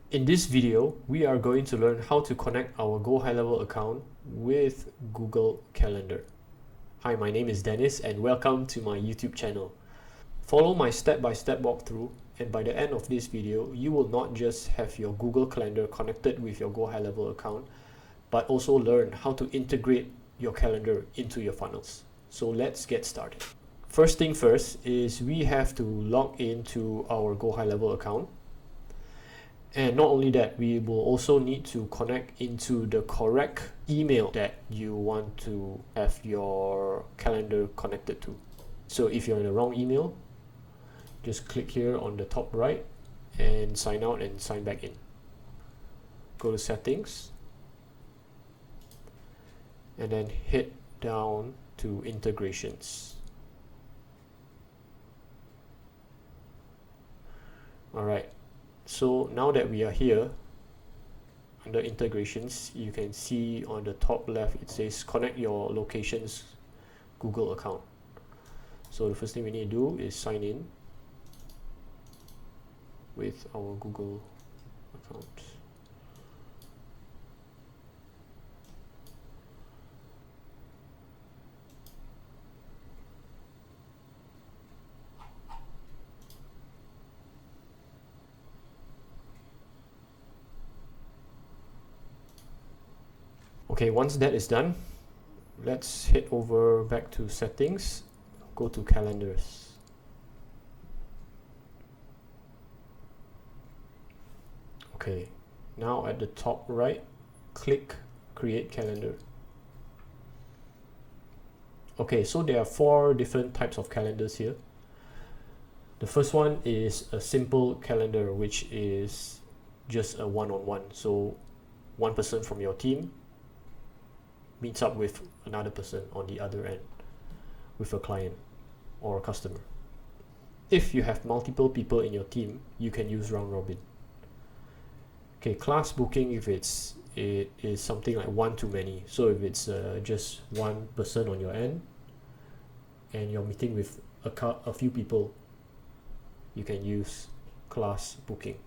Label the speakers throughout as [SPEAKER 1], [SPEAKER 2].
[SPEAKER 1] In this video, we are going to learn how to connect our GoHighLevel account with Google Calendar. Hi, my name is Dennis and welcome to my YouTube channel. Follow my step-by-step walkthrough, and by the end of this video, you will not just have your Google Calendar connected with your GoHighLevel account, but also learn how to integrate your calendar into your funnels. So let's get started. First thing first is we have to log into our GoHighLevel account. And not only that, we will also need to connect into the correct email that you want to have your calendar connected to. So if you're in the wrong email, just click here on the top right and sign out and sign back in. Go to settings and then head down to integrations. Alright. So now that we are here, under integrations, you can see on the top left it says connect your locations Google account. So the first thing we need to do is sign in with our Google account. Okay, once that is done, let's head over back to settings, go to calendars. Okay, now at the top right, click create calendar. Okay, so there are 4 different types of calendars here. The first one is a simple calendar, which is just a one-on-one. So one person from your team meets up with another person on the other end, with a client or a customer. If you have multiple people in your team, you can use round robin. Okay, class booking, if it is something like one-to-many. So if it's just one person on your end and you're meeting with a few people, you can use class booking.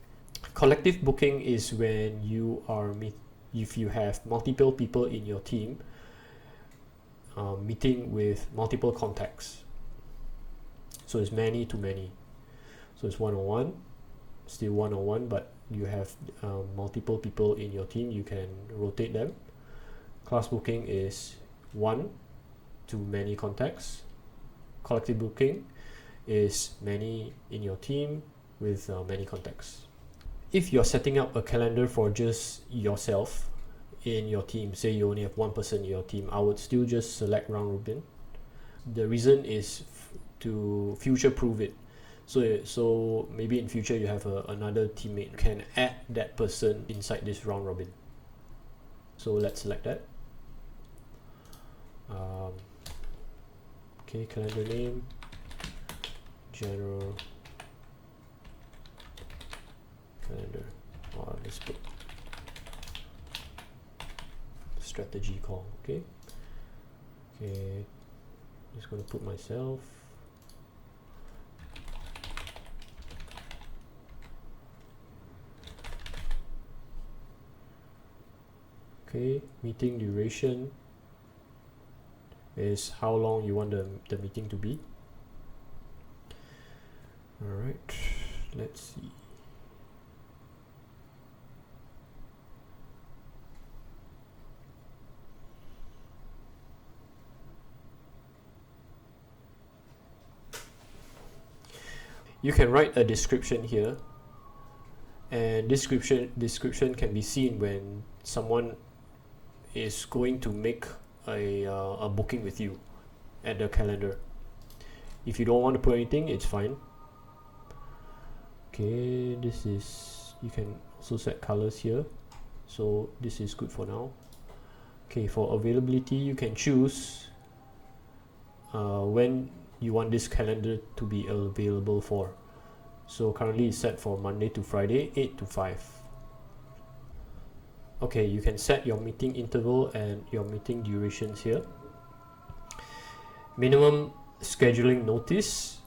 [SPEAKER 1] Collective booking is when you are if you have multiple people in your team meeting with multiple contacts. So it's many to many. So it's one-on-one, still one-on-one, but you have multiple people in your team, you can rotate them. Class booking is one to many contacts. Collective booking is many in your team with many contacts. If you're setting up a calendar for just yourself in your team, say you only have one person in your team, I would still just select round robin. The reason is to future proof it. So maybe in future you have another teammate, can add that person inside this round robin. So let's select that. Okay, calendar name, general calendar, or let's put strategy call. Okay, just going to put myself. Okay, meeting duration is how long you want the meeting to be. Alright, let's see. You can write a description here, and description can be seen when someone is going to make a booking with you at the calendar. If you don't want to put anything, it's fine. Okay, this is, you can also set colors here, so this is good for now. Okay, for availability, you can choose when you want this calendar to be available for. So currently it's set for Monday to Friday, 8 to 5. Okay, you can set your meeting interval and your meeting durations here. Minimum scheduling notice,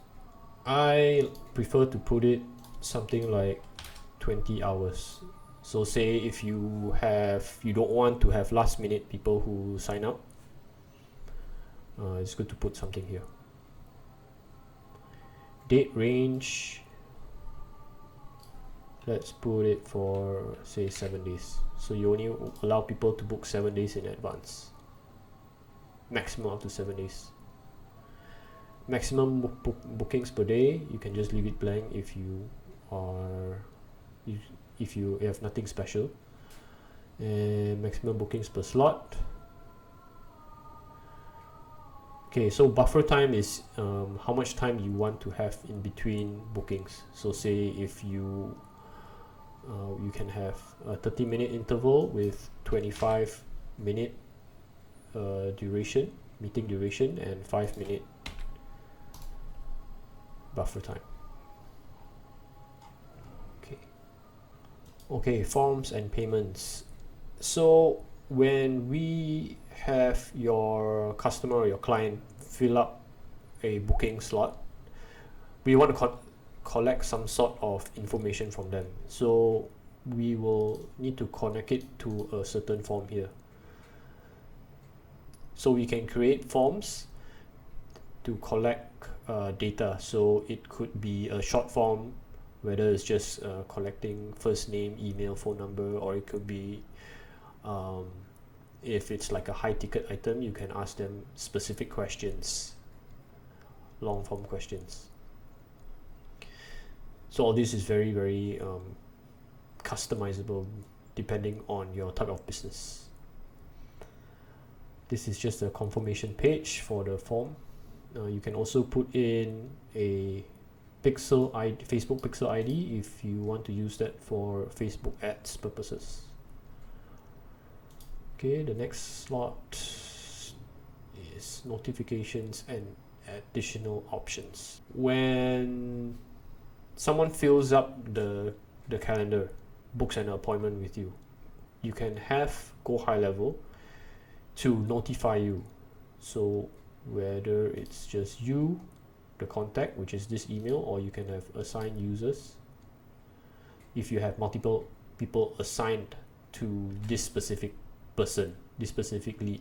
[SPEAKER 1] I prefer to put it something like 20 hours. So say if you don't want to have last minute people who sign up, it's good to put something here. Date range, let's put it for say 7 days. So you only allow people to book 7 days in advance, maximum up to 7 days. Maximum bookings per day, you can just leave it blank if you have nothing special. And maximum bookings per slot. Okay, so buffer time is how much time you want to have in between bookings. So say if you can have a 30-minute interval with 25-minute meeting duration, and 5-minute buffer time. Okay, forms and payments. So when we have your customer or your client fill up a booking slot, we want to collect some sort of information from them. So we will need to connect it to a certain form here. So we can create forms to collect data. So it could be a short form, whether it's just collecting first name, email, phone number, or it could be if it's like a high ticket item, you can ask them specific questions, long form questions. So all this is very, very customizable depending on your type of business. This is just a confirmation page for the form. You can also put in a Facebook Pixel ID if you want to use that for Facebook ads purposes. Okay, the next slot is notifications and additional options. When someone fills up the calendar, books an appointment with you, you can have GoHighLevel to notify you. So whether it's just you, the contact, which is this email, or you can have assigned users if you have multiple people assigned to this specific person, this specific lead,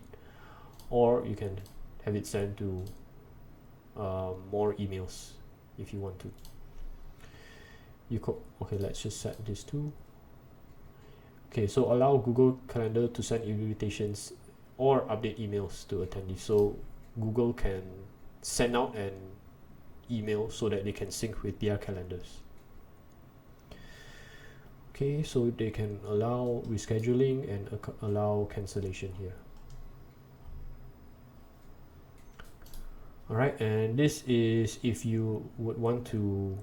[SPEAKER 1] or you can have it sent to more emails if you want to. Okay, let's just set this to. Okay, so allow Google Calendar to send invitations or update emails to attendees. So Google can send out an email so that they can sync with their calendars. Okay, so they can allow rescheduling and allow cancellation here. Alright, and this is if you would want to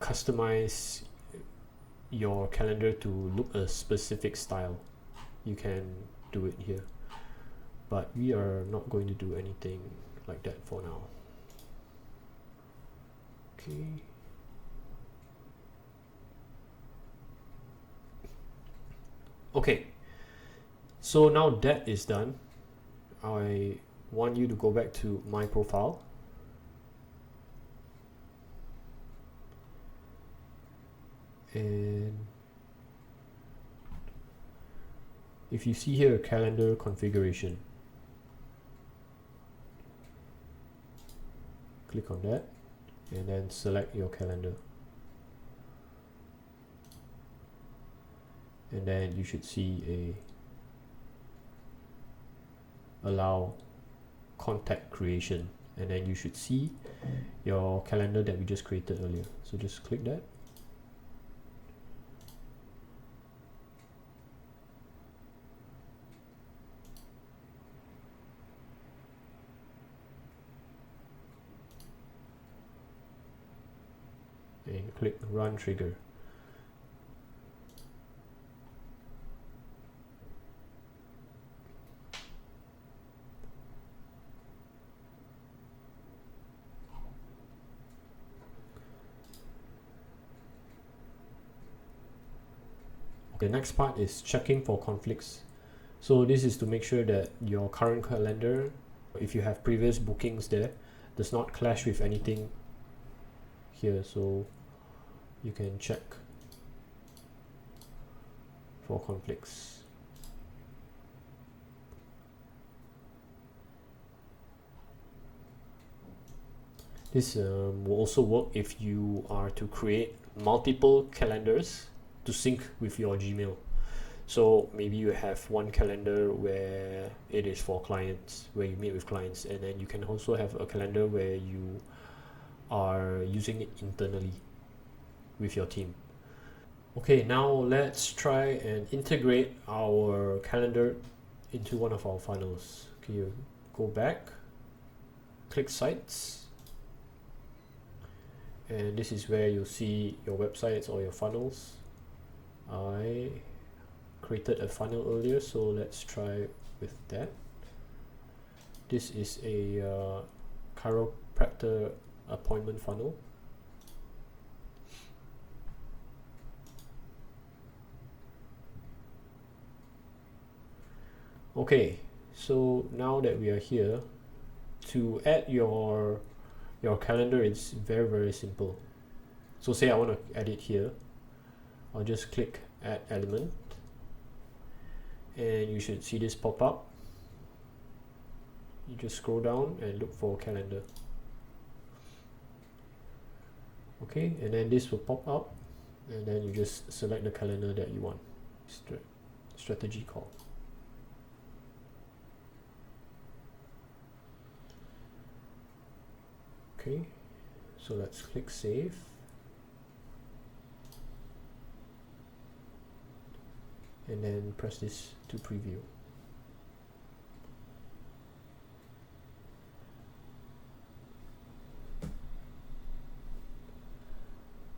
[SPEAKER 1] customize your calendar to look a specific style, you can do it here, but we are not going to do anything like that for now. Okay. Okay, so now that is done, I want you to go back to my profile. And if you see here calendar configuration, click on that and then select your calendar, and then you should see a allow contact creation, and then you should see your calendar that we just created earlier. So just click that. And click run trigger. The next part is checking for conflicts. So this is to make sure that your current calendar, if you have previous bookings there, does not clash with anything here. So you can check for conflicts. This will also work if you are to create multiple calendars to sync with your Gmail. So maybe you have one calendar where it is for clients, where you meet with clients, and then you can also have a calendar where you are using it internally with your team. Okay, now let's try and integrate our calendar into one of our funnels. Okay, you go back, click sites, and this is where you'll see your websites or your funnels. I created a funnel earlier, so let's try with that. This is a chiropractor appointment funnel. Okay, so now that we are here, to add your calendar, it's very simple. So say I want to add it here, I'll just click add element, and you should see this pop up. You just scroll down and look for calendar. Okay, and then this will pop up, and then you just select the calendar that you want. Strategy call. Okay, so let's click save. And then press this to preview.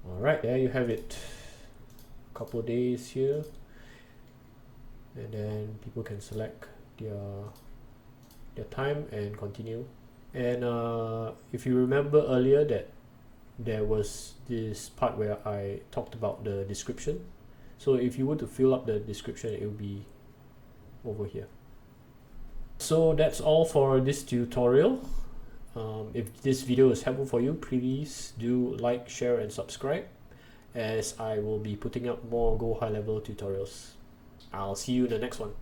[SPEAKER 1] Alright, there you have it. A couple of days here. And then people can select their time and continue. And if you remember earlier that there was this part where I talked about the description. So if you were to fill up the description, it will be over here. So that's all for this tutorial. If this video is helpful for you, please do like, share, and subscribe, as I will be putting up more GoHighLevel tutorials. I'll see you in the next one.